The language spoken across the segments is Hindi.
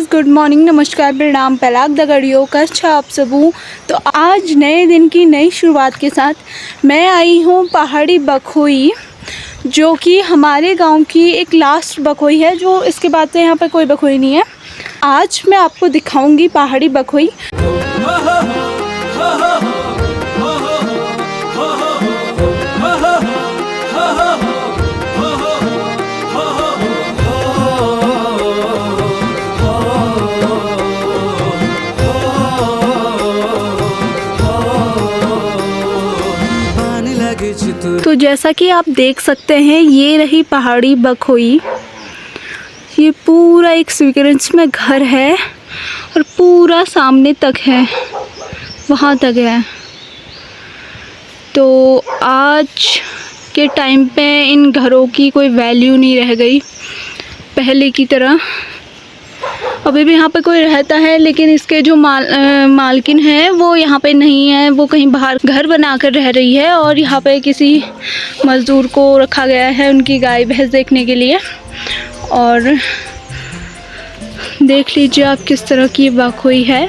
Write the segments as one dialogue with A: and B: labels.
A: गाइस, गुड मॉर्निंग, नमस्कार, प्रणाम, पलाक दगड़ियों कच्छ आप सबू। तो आज नए दिन की नई शुरुआत के साथ मैं आई हूँ पहाड़ी बखोई, जो कि हमारे गांव की एक लास्ट बखोई है। जो इसके बाद से यहाँ पे कोई बखोई नहीं है। आज मैं आपको दिखाऊंगी पहाड़ी बखोई। तो जैसा कि आप देख सकते हैं, ये रही पहाड़ी बखोई। ये पूरा एक सीक्वेंस में घर है और पूरा सामने तक है, वहाँ तक है। तो आज के टाइम पे इन घरों की कोई वैल्यू नहीं रह गई पहले की तरह। अभी भी यहाँ पे कोई रहता है, लेकिन इसके जो मालकिन है वो यहाँ पे नहीं है। वो कहीं बाहर घर बनाकर रह रही है और यहाँ पे किसी मज़दूर को रखा गया है उनकी गाय भैंस देखने के लिए। और देख लीजिए आप किस तरह की बखोई है।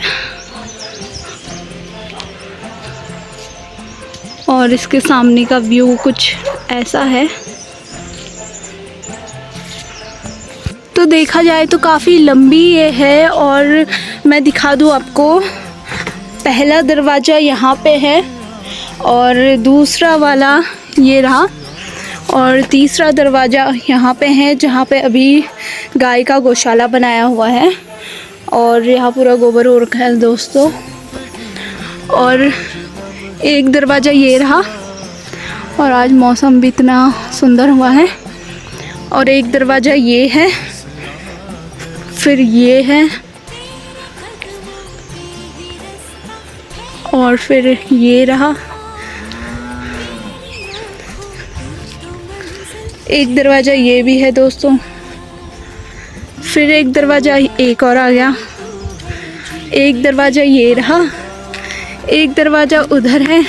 A: और इसके सामने का व्यू कुछ ऐसा है। तो देखा जाए तो काफ़ी लंबी ये है। और मैं दिखा दूँ आपको, पहला दरवाज़ा यहाँ पे है और दूसरा वाला ये रहा, और तीसरा दरवाज़ा यहाँ पे है जहाँ पे अभी गाय का गौशाला बनाया हुआ है। और यहाँ पूरा गोबर हो रखा है दोस्तों। और एक दरवाज़ा ये रहा, और आज मौसम भी इतना सुंदर हुआ है। और एक दरवाज़ा ये है, फिर ये है, और फिर ये रहा। एक दरवाज़ा ये भी है दोस्तों। फिर एक दरवाज़ा एक और आ गया। एक दरवाज़ा ये रहा, एक दरवाज़ा उधर है।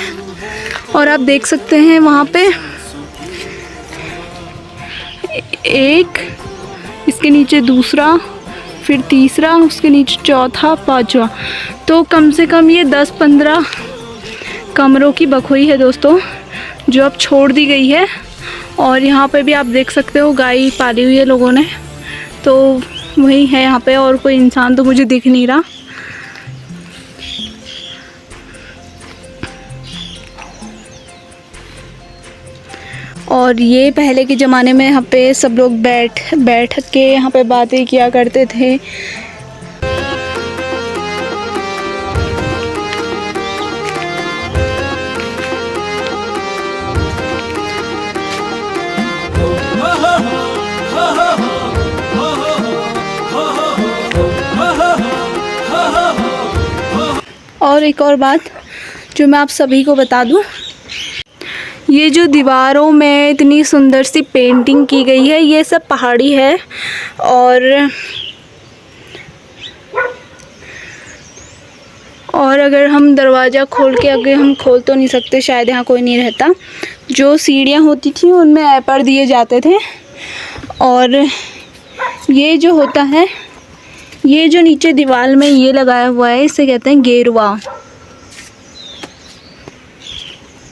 A: और आप देख सकते हैं वहाँ पे एक, इसके नीचे दूसरा, फिर तीसरा, उसके नीचे चौथा, पांचवा। तो कम से कम ये 10-15 कमरों की बखोई है दोस्तों, जो अब छोड़ दी गई है। और यहाँ पे भी आप देख सकते हो गाय पाली हुई है लोगों ने। तो वही है यहाँ पे, और कोई इंसान तो मुझे दिख नहीं रहा। और ये पहले के ज़माने में यहाँ पे सब लोग बैठ के यहाँ पे बातें किया करते थे। और एक और बात जो मैं आप सभी को बता दूँ, ये जो दीवारों में इतनी सुंदर सी पेंटिंग की गई है, ये सब पहाड़ी है। और अगर हम दरवाज़ा खोल के, अगर हम खोल तो नहीं सकते, शायद यहाँ कोई नहीं रहता। जो सीढ़ियाँ होती थी उनमें ऐपर दिए जाते थे। और ये जो होता है, ये जो नीचे दीवार में ये लगाया हुआ है, इसे कहते हैं गेरुआ।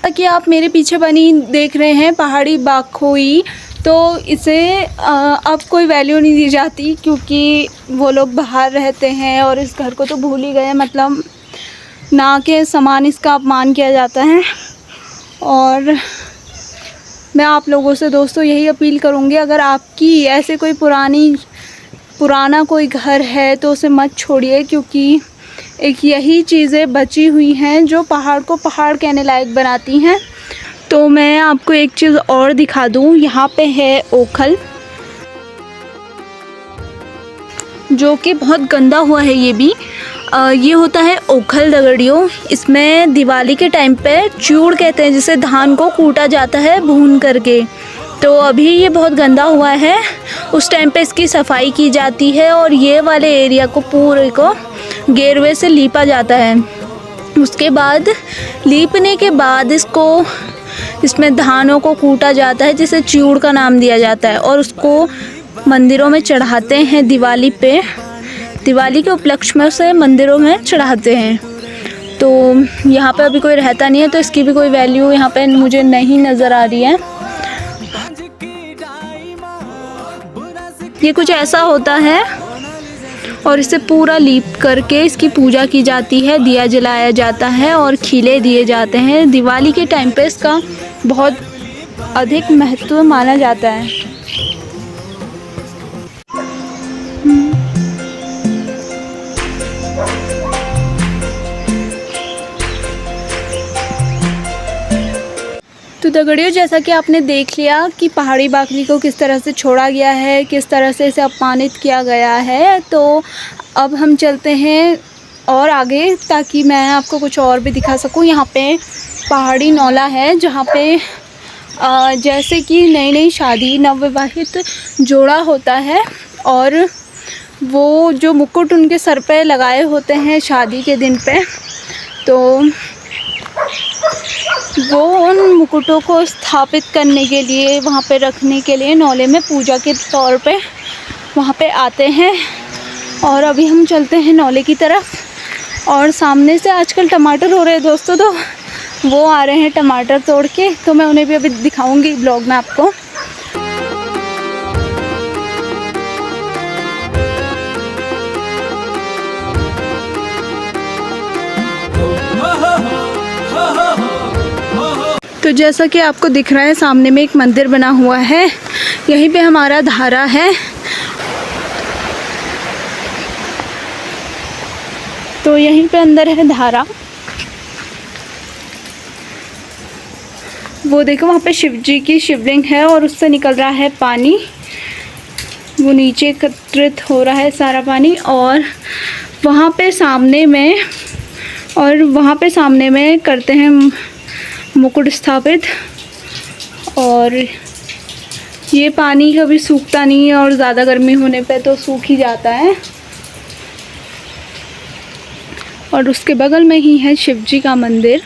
A: कि आप मेरे पीछे बनी देख रहे हैं पहाड़ी बखोई, तो इसे अब कोई वैल्यू नहीं दी जाती, क्योंकि वो लोग बाहर रहते हैं और इस घर को तो भूल ही गए। मतलब ना के समान इसका अपमान किया जाता है। और मैं आप लोगों से दोस्तों यही अपील करूँगी, अगर आपकी ऐसे कोई पुराना कोई घर है तो उसे मत छोड़िए, क्योंकि एक यही चीज़ें बची हुई हैं जो पहाड़ को पहाड़ कहने लायक बनाती हैं। तो मैं आपको एक चीज़ और दिखा दूँ, यहाँ पे है ओखल, जो कि बहुत गंदा हुआ है। ये भी ये होता है ओखल दगड़ियों। इसमें दिवाली के टाइम पे चूड़ कहते हैं, जिसे धान को कूटा जाता है भून करके। तो अभी ये बहुत गंदा हुआ है, उस टाइम पे इसकी सफाई की जाती है और ये वाले एरिया को पूरे को गेरुए से लीपा जाता है। उसके बाद लीपने के बाद इसमें धानों को कूटा जाता है, जिसे चिऊड़ का नाम दिया जाता है। और उसको मंदिरों में चढ़ाते हैं दिवाली पे। दिवाली के उपलक्ष्य में उसे मंदिरों में चढ़ाते हैं। तो यहाँ पे अभी कोई रहता नहीं है, तो इसकी भी कोई वैल्यू यहाँ पे मुझे नहीं नज़र आ रही है। ये कुछ ऐसा होता है और इसे पूरा लीप करके इसकी पूजा की जाती है, दिया जलाया जाता है और खीले दिए जाते हैं। दिवाली के टाइम पे इसका बहुत अधिक महत्व माना जाता है। तो दगड़ियों, जैसा कि आपने देख लिया कि पहाड़ी बकरी को किस तरह से छोड़ा गया है, किस तरह से इसे अपमानित किया गया है, तो अब हम चलते हैं और आगे, ताकि मैं आपको कुछ और भी दिखा सकूं। यहाँ पे पहाड़ी नौला है, जहाँ पे जैसे कि नई नई शादी नवविवाहित जोड़ा होता है और वो जो मुकुट उनके सर पे लगाए होते हैं शादी के दिन पे, तो वो उन मुकुटों को स्थापित करने के लिए, वहाँ पे रखने के लिए नौले में पूजा के तौर पे वहाँ पे आते हैं। और अभी हम चलते हैं नौले की तरफ और सामने से आजकल टमाटर हो रहे हैं दोस्तों, तो वो आ रहे हैं टमाटर तोड़ के, तो मैं उन्हें भी अभी दिखाऊंगी ब्लॉग में आपको। तो जैसा कि आपको दिख रहा है, सामने में एक मंदिर बना हुआ है, यहीं पे हमारा धारा है। तो यहीं पे अंदर है धारा। वो देखो, वहाँ पे शिव जी की शिवलिंग है और उससे निकल रहा है पानी, वो नीचे एकत्रित हो रहा है सारा पानी। और वहाँ पे सामने में करते हैं मुकुट स्थापित। और ये पानी कभी सूखता नहीं है और ज़्यादा गर्मी होने पे तो सूख ही जाता है। और उसके बगल में ही है शिव जी का मंदिर।